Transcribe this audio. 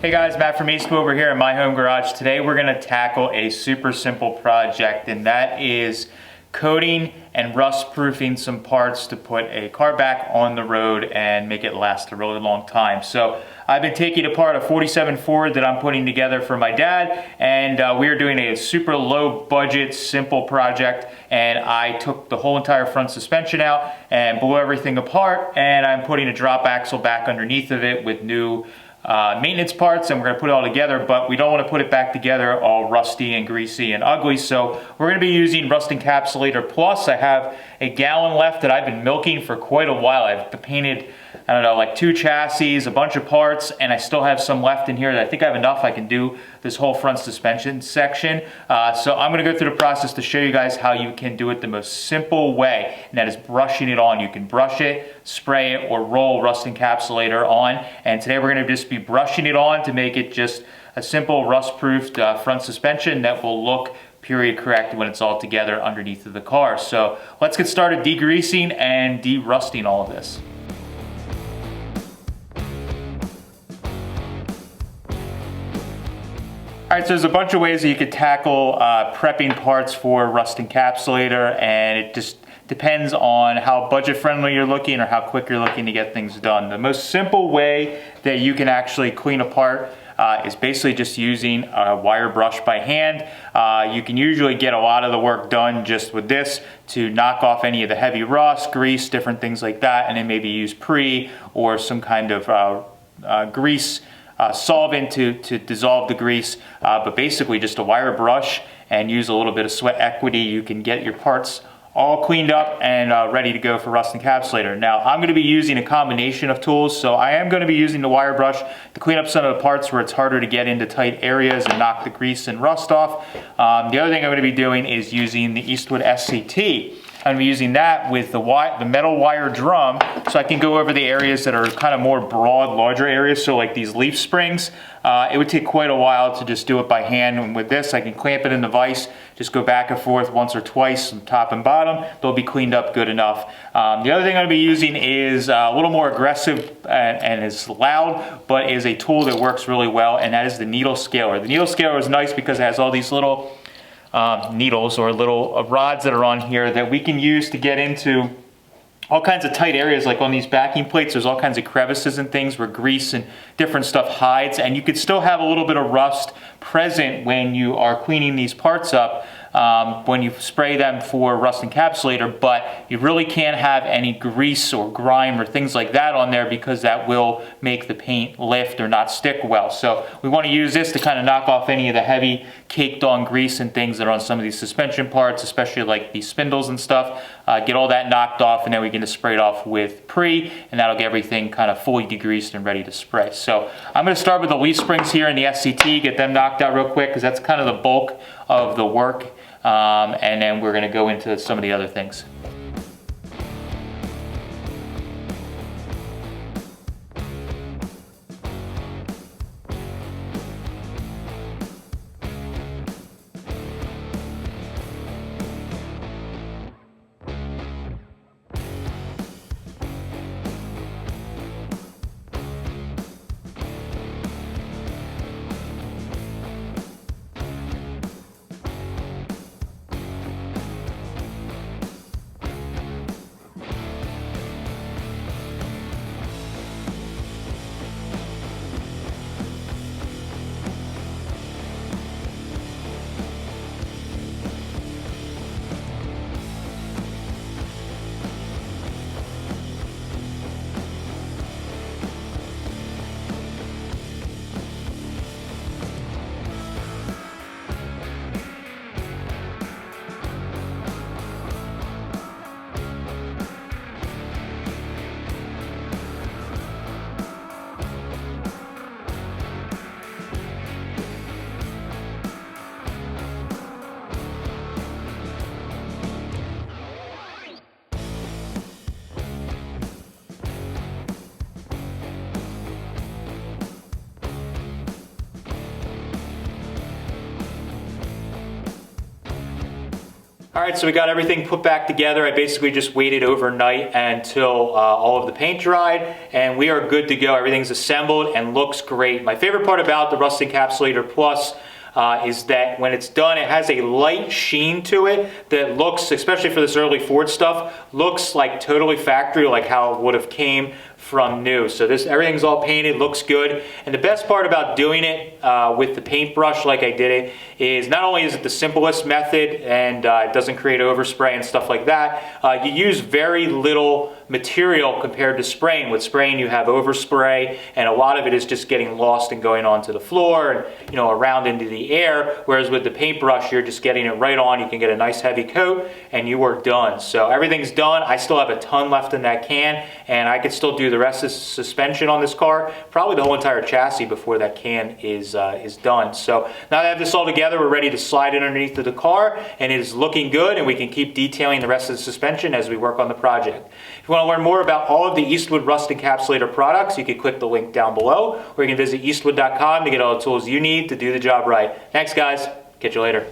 Hey guys, Matt from Eastwood over here in my home garage. Today we're going to tackle a super simple project, and that is coating and rust proofing some parts to put a car back on the road and make it last a really long time. So I've been taking apart a 47 Ford that I'm putting together for my dad, and we are doing a super low budget simple project, and I took the whole entire front suspension out and blew everything apart, and I'm putting a drop axle back underneath of it with new maintenance parts, and we're going to put it all together, but we don't want to put it back together all rusty and greasy and ugly, so we're going to be using Rust Encapsulator Plus. I have a gallon left that I've been milking for quite a while. I've painted, I don't know, like 2 chassis, a bunch of parts, and I still have some left in here that I think I have enough. I can do this whole front suspension section. So I'm going to go through the process to show you guys how you can do it the most simple way, and that is brushing it on. You can brush it, spray it, or roll Rust Encapsulator on, and today we're going to just be brushing it on to make it just a simple rust-proofed front suspension that will look period correct when it's all together underneath of the car. So let's get started degreasing and de-rusting all of this. All right, so there's a bunch of ways that you could tackle prepping parts for Rust Encapsulator, and it just depends on how budget friendly you're looking or how quick you're looking to get things done. The most simple way that you can actually clean a part is basically just using a wire brush by hand. You can usually get a lot of the work done just with this to knock off any of the heavy rust, grease, different things like that, and then maybe use pre or some kind of grease solvent to dissolve the grease, but basically just a wire brush and use a little bit of sweat equity. You can get your parts all cleaned up and ready to go for Rust Encapsulator. Now I'm going to be using a combination of tools, so I am going to be using the wire brush to clean up some of the parts where it's harder to get into tight areas and knock the grease and rust off. The other thing I'm going to be doing is using the Eastwood SCT. I'm going to be using that with the metal wire drum, so I can go over the areas that are kind of more broad, larger areas, so like these leaf springs. It would take quite a while to just do it by hand, and with this I can clamp it in the vise, just go back and forth once or twice from top and bottom. They'll be cleaned up good enough. The other thing I'm going to be using is a little more aggressive and is loud, but is a tool that works really well, and that is the needle scaler. The needle scaler is nice because it has all these little needles or little rods that are on here that we can use to get into all kinds of tight areas. Like on these backing plates, there's all kinds of crevices and things where grease and different stuff hides, and you could still have a little bit of rust present when you are cleaning these parts up when you spray them for Rust Encapsulator, but you really can't have any grease or grime or things like that on there because that will make the paint lift or not stick well. So we want to use this to kind of knock off any of the heavy caked on grease and things that are on some of these suspension parts, especially like these spindles and stuff. Get all that knocked off, and then we can just spray it off with pre, and that'll get everything kind of fully degreased and ready to spray. So I'm going to start with the leaf springs here in the SCT, get them knocked out real quick because that's kind of the bulk of the work, and then we're going to go into some of the other things. All right, so we got everything put back together. I basically just waited overnight until all of the paint dried, and we are good to go. Everything's assembled and looks great. My favorite part about the Rust Encapsulator Plus is that when it's done, it has a light sheen to it that looks, especially for this early Ford stuff, looks like totally factory, like how it would have came from new. So everything's all painted, looks good. And the best part about doing it with the paintbrush like I did it is not only is it the simplest method and it doesn't create overspray and stuff like that, you use very little material compared to spraying. With spraying you have overspray and a lot of it is just getting lost and going onto the floor and around into the air, whereas with the paintbrush you're just getting it right on. You can get a nice heavy coat and you are done. So everything's done. I still have a ton left in that can and I could still do the rest of the suspension on this car, probably the whole entire chassis before that can is done. So now that I have this all together, we're ready to slide it underneath of the car and it is looking good and we can keep detailing the rest of the suspension as we work on the project. If you want to learn more about all of the Eastwood Rust Encapsulator products, you can click the link down below or you can visit eastwood.com to get all the tools you need to do the job right. Thanks guys, catch you later.